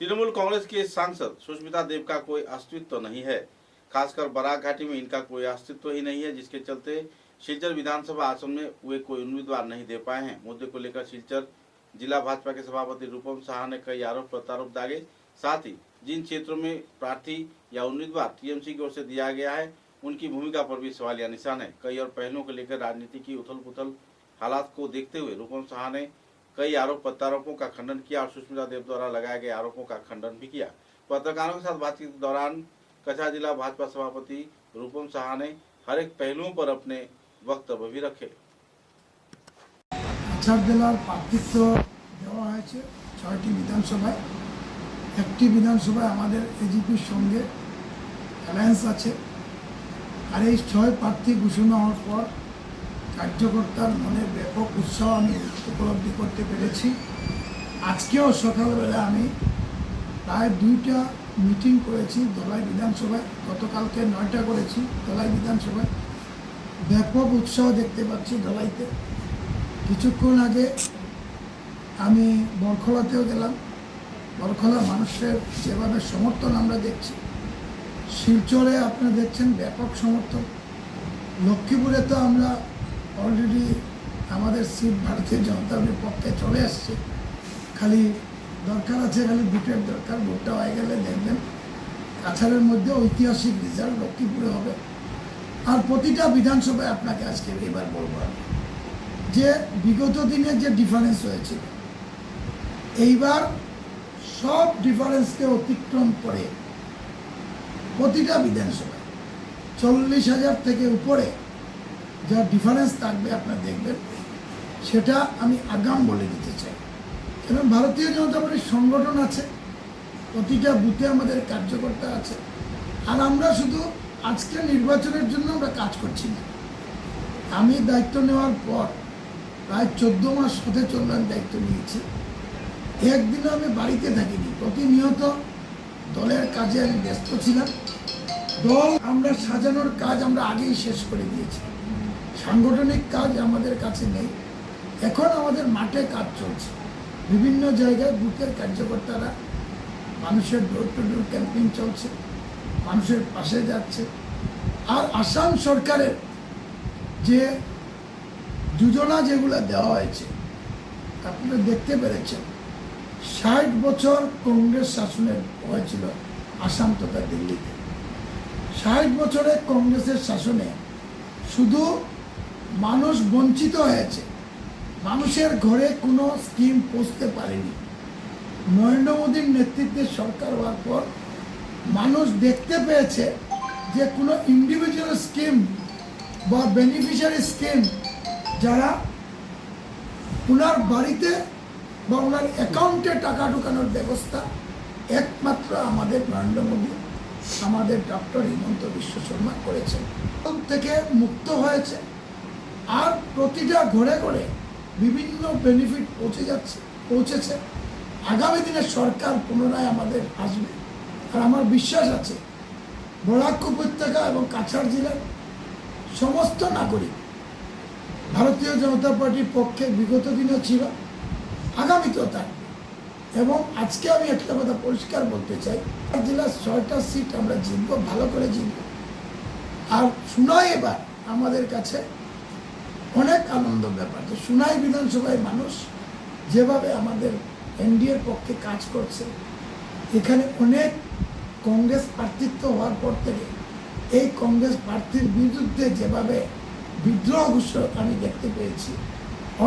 तृणमूल कांग्रेस की सांसद सुष्मिता देव का कोई अस्तित्व नहीं है। खासकर बराक घाटी में इनका कोई अस्तित्व ही नहीं है, जिसके चलते सिलचर विधानसभा आसन में वे कोई उम्मीदवार नहीं दे पाए हैं। मुद्दे को लेकर सिलचर जिला भाजपा के सभापति रूपम साहा ने कई आरोप प्रत्यारोप दागे। साथ ही जिन क्षेत्रों में प्रार्थी या उम्मीदवार टीएमसी की ओर से दिया गया है, उनकी भूमिका पर भी सवालिया निशान है। कई और पहलुओं को लेकर राजनीति की उथल पुथल हालात को देखते हुए रूपम साहा ने कई आरोप प्रत्यारोपों का खंडन किया और सुष्मिता देव द्वारा लगाए गए आरोपों का खंडन भी किया। पत्रकारों के साथ बातचीत के दौरान कछा जिला भाजपा सभापति रूपम साहा ने हर एक पहलुओं पर अपने वक्तव्य भी रखे। कछार जिलार प्रार्थित्व देওয়া হয়েছে ৬টি বিধানসভায়। একটি বিধানসভায় আমাদের এজিপির সঙ্গে অ্যালায়েন্স আছে। আর এই ৬ প্রার্থী ঘোষণা হওয়ার পর কার্যকর্তার মনে ব্যাপক উৎসাহ আমি উপলব্ধি করতে পেরেছি। আজকেও সকালবেলা আমি প্রায় ২টা মিটিং করেছি ধলাই বিধানসভায়, গতকালকে ৯টা করেছি ধলাই বিধানসভায়। ব্যাপক উৎসাহ দেখতে পাচ্ছি ধলাইতে। কিছুক্ষণ আগে আমি বরখলাতেও গেলাম। বরখলা মানুষের যেভাবে সমর্থন আমরা দেখছি, শিলচরে আপনারা দেখছেন ব্যাপক সমর্থন। লক্ষ্মীপুরে তো আমরা অলরেডি আমাদের সিট ভারতীয় জনতা পার্টির পক্ষে চলে আসছে। খালি দরকার আছে, খালি ভোটের দরকার। ভোটটা হয়ে গেলে দেখবেন কাছাড়ের মধ্যে ঐতিহাসিক রেজাল্ট লক্ষ্মীপুরে হবে। আর প্রতিটা বিধানসভায় আপনাকে আজকে এবার বলবো আমি যে বিগত দিনে যে ডিফারেন্স হয়েছিল, এইবার সব ডিফারেন্সকে অতিক্রম করে প্রতিটা বিধানসভায় ৪০,০০০ থেকে উপরে যা ডিফারেন্স থাকবে আপনারা দেখবেন। সেটা আমি আগাম বলে দিতে চাই, কারণ ভারতীয় জনতা পার্টির সংগঠন আছে, প্রতিটা বুথে আমাদের কার্যকর্তা আছে। আর আমরা শুধু আজকে নির্বাচনের জন্য আমরা কাজ করছি না। আমি দায়িত্ব নেওয়ার পর প্রায় ১৪ মাস হতে চললাম দায়িত্ব নিয়েছি। একদিনও আমি বাড়িতে থাকিনি, প্রতিনিয়ত দলের কাজে আমি ব্যস্ত ছিলাম। দল আমরা সাজানোর কাজ আমরা আগেই শেষ করে দিয়েছি। সাংগঠনিক কাজ আমাদের কাছে নেই। এখন আমাদের মাঠে কাজ চলছে। বিভিন্ন জায়গায় বুথের কার্যকর্তারা মানুষের ডোর টু ডোর ক্যাম্পেইন চলছে, মানুষের পাশে যাচ্ছে। আর আসাম সরকারের যে যোজনা যেগুলো দেওয়া হয়েছে আপনারা দেখতে পেরেছেন। ৬০ বছর কংগ্রেস শাসনের হয়েছিল আসাম তথা দিল্লিতে। ৬০ বছরের কংগ্রেসের শাসনে শুধু মানুষ বঞ্চিত হয়েছে, মানুষের ঘরে কোনো স্কিম পৌঁছতে পারেনি। নরেন্দ্র মোদীর নেতৃত্বে সরকার হওয়ার পর মানুষ দেখতে পেয়েছে যে কোনো ইন্ডিভিজুয়াল স্কিম বা বেনিফিশিয়ারি স্কিম যারা ওনার বাড়িতে বা ওনার অ্যাকাউন্টে টাকা ঢোকানোর ব্যবস্থা একমাত্র আমাদের নরেন্দ্র মোদী, আমাদের ডক্টর হিমন্ত বিশ্ব শর্মা করেছেন। থেকে মুক্ত হয়েছে। আর প্রতিটা ঘরে ঘরে বিভিন্ন বেনিফিট পৌঁছেছে। আগামী দিনে সরকার পুনরায় আমাদের আসবে। আর আমার বিশ্বাস আছে বরাক উপত্যকা এবং কাছাড় জেলার সমস্ত নাগরিক ভারতীয় জনতা পার্টির পক্ষে বিগত দিনেও ছিল, আগামীতেও থাকবে। এবং আজকে আমি একটা কথা পরিষ্কার বলতে চাই, জেলার ৬টা সিট আমরা জিতব, ভালো করে জিতব। আর সুনাই এবার আমাদের কাছে অনেক আনন্দ ব্যাপার যে সুনাই বিধানসভায় মানুষ যেভাবে আমাদের এনডিএর পক্ষে কাজ করছে। এখানে অনেক কংগ্রেস প্রার্থিত্ব হওয়ার পর থেকে এই কংগ্রেস প্রার্থীর বিরুদ্ধে যেভাবে বিদ্রোহ ঘোষণা আমি দেখতে পেয়েছি।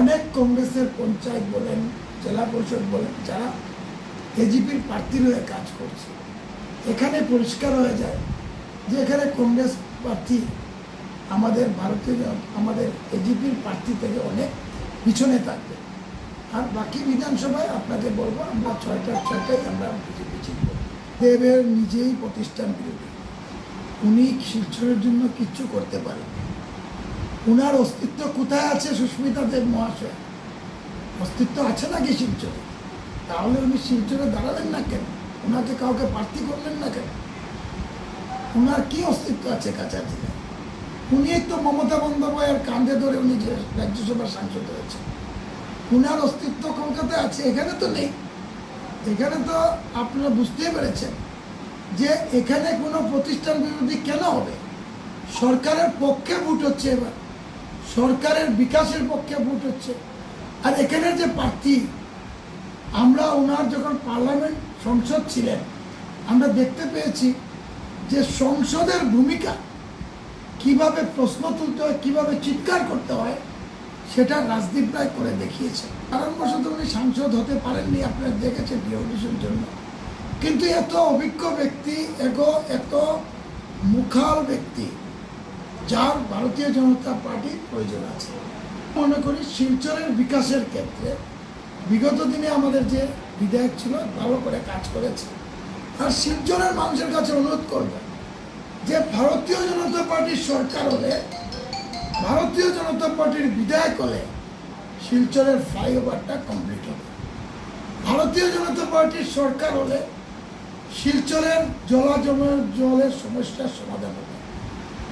অনেক কংগ্রেসের পঞ্চায়েত বলেন, জেলা পরিষদ বলেন, যারা এজিপির প্রার্থীর হয়ে কাজ করছে। এখানে পরিষ্কার হয়ে যায় যে এখানে কংগ্রেস প্রার্থী আমাদের আমাদের এজিপির প্রার্থী থেকে অনেক পিছনে থাকবে। আর বাকি বিধানসভায় আপনাকে বলবো আমরা ৬টাই আমরা বিজেপি জিতব। দেবের নিজেই প্রতিষ্ঠান বিরোধী, উনি শিলচরের জন্য কিচ্ছু করতে পারেন। ওনার অস্তিত্ব কোথায় আছে? সুস্মিতা দেব মহাশয় অস্তিত্ব আছে নাকি শিলচরে? তাহলে উনি শিলচরে দাঁড়ালেন না কেন? ওনাকে কাউকে প্রার্থী করলেন না কেন? ওনার কি অস্তিত্ব আছে কাছাড় জেলায়? উনি তো মমতা বন্দ্যোপাধ্যায়ের কাঁধে ধরে উনি যে রাজ্যসভার সাংসদ হয়েছে। ওনার অস্তিত্ব কলকাতায় আছে, এখানে তো নেই। এখানে তো আপনারা বুঝতেই পেরেছেন যে এখানে কোনো প্রতিষ্ঠান বিরোধী কেন হবে। সরকারের পক্ষে ভোট হচ্ছে, এবার সরকারের বিকাশের পক্ষে ভোট হচ্ছে। আর এখানের যে প্রার্থী, আমরা ওনার যখন পার্লামেন্ট সংসদ ছিলেন আমরা দেখতে পেয়েছি যে সংসদের ভূমিকা কিভাবে প্রশ্ন তুলতে হয়, কিভাবে চিৎকার করতে হয়, সেটা রাজদীপ রায় করে দেখিয়েছে। কারণবশত উনি সাংসদ হতে পারেননি, আপনারা দেখেছেন ডিওডিশনের জন্য। কিন্তু এত অভিজ্ঞ ব্যক্তি, এত মুখাল ব্যক্তি, যার ভারতীয় জনতা পার্টির প্রয়োজন আছে। মনে করি শিলচরের বিকাশের ক্ষেত্রে বিগত দিনে আমাদের যে বিধায়ক ছিল ভালো করে কাজ করেছে। আর শিলচরের মানুষের কাছে অনুরোধ করব যে ভারতীয় জনতা পার্টির সরকার হলে, ভারতীয় জনতা পার্টির বিধায়ক হলে শিলচরের ফ্লাইওভারটা কমপ্লিট হবে। ভারতীয় জনতা পার্টির সরকার হলে শিলচরের জলের সমস্যার সমাধান হবে।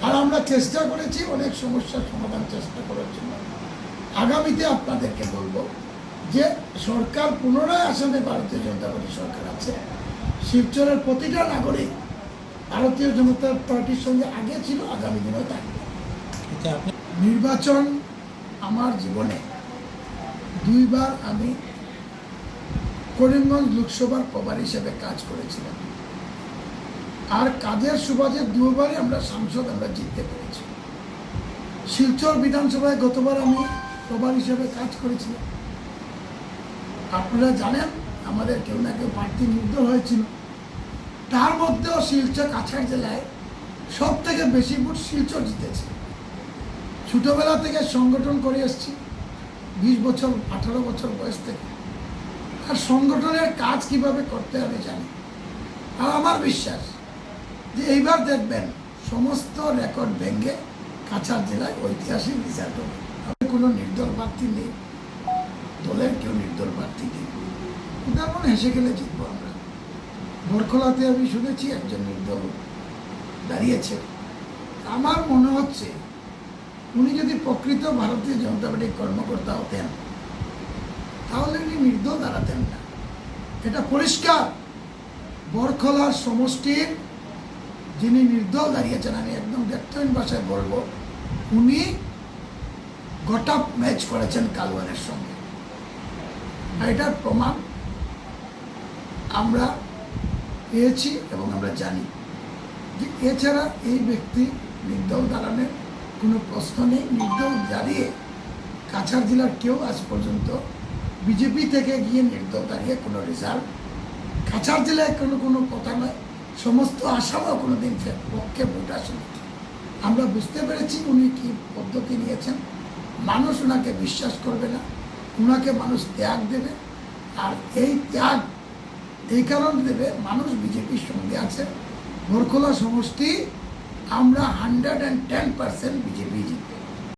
আর আমরা চেষ্টা করেছি অনেক সমস্যার সমাধান চেষ্টা করার জন্য। আগামীতে আপনাদেরকে বলবো যে সরকার পুনরায় আসামে ভারতীয় জনতা পার্টির সরকার আছে। শিলচরের প্রতিটা নাগরিক ভারতীয় জনতা পার্টির সঙ্গে আগে ছিল, আগামী দিনেও থাকবে। নির্বাচন আমার জীবনে দুইবার আমি করিমগঞ্জ লোকসভার প্রভারী হিসেবে কাজ করেছিলাম। আর কাজের সুবাদে দুবারই আমরা সাংসদ জিততে পেরেছি। শিলচর বিধানসভায় গতবার আমি প্রভারী হিসেবে কাজ করেছিলাম। আপনারা জানেন আমাদের কেউ না কেউ প্রার্থী নির্দল হয়েছিল। তার মধ্যেও শিলচর কাছাড় জেলায় সব থেকে বেশি ভোট শিলচর জিতেছে। ছোটবেলা থেকে সংগঠন করে এসেছি, 20 বছর 18 বছর বয়স থেকে। আর সংগঠনের কাজ কিভাবে করতে হবে জানি। আর আমার বিশ্বাস যে এইবার দেখবেন সমস্ত রেকর্ড ভেঙে কাছাড় জেলায় ঐতিহাসিক রেজাল্ট হবে। কোনো নির্দল প্রার্থী নেই, দলের কেউ নির্দল প্রার্থী নেই। তেমন হেসে গেলে জিতবো আমরা। বরখলাতে আমি শুনেছি একজন নির্দল দাঁড়িয়েছে। আমার মনে হচ্ছে উনি যদি প্রকৃত ভারতীয় জনতা পার্টির কর্মকর্তা হতেন তাহলে উনি নির্দল দাঁড়াতেন না। এটা পরিষ্কার। বরখলার সমষ্টির যিনি নির্দল দাঁড়িয়েছেন, আমি একদম ব্যক্তহীন ভাষায় বলবো, উনি গোটা ম্যাচ করেছেন কালওয়ানের সঙ্গে। আর এটার প্রমাণ আমরা পেয়েছি এবং আমরা জানি যে এছাড়া এই ব্যক্তি নির্দল দাঁড়ানোর কোনো প্রশ্ন নেই। নির্দল দাঁড়িয়ে কাছাড় জেলার কেউ আজ পর্যন্ত বিজেপি থেকে গিয়ে নির্দল দাঁড়িয়ে কোনো রেজাল্ট, কাছাড় জেলায় কোনো কথা নয়, সমস্ত আসামও কোনো দিন পক্ষে ভোট আসেনি। আমরা বুঝতে পেরেছি উনি কি পদ্ধতি নিয়েছেন। মানুষ ওনাকে বিশ্বাস করবে না, ওনাকে মানুষ ত্যাগ দেবে। আর এই ত্যাগ এই কারণে দেবে, মানুষ বিজেপির সঙ্গে আছে। বরখলা সমষ্টি আমরা 110% বিজেপি জিতবে।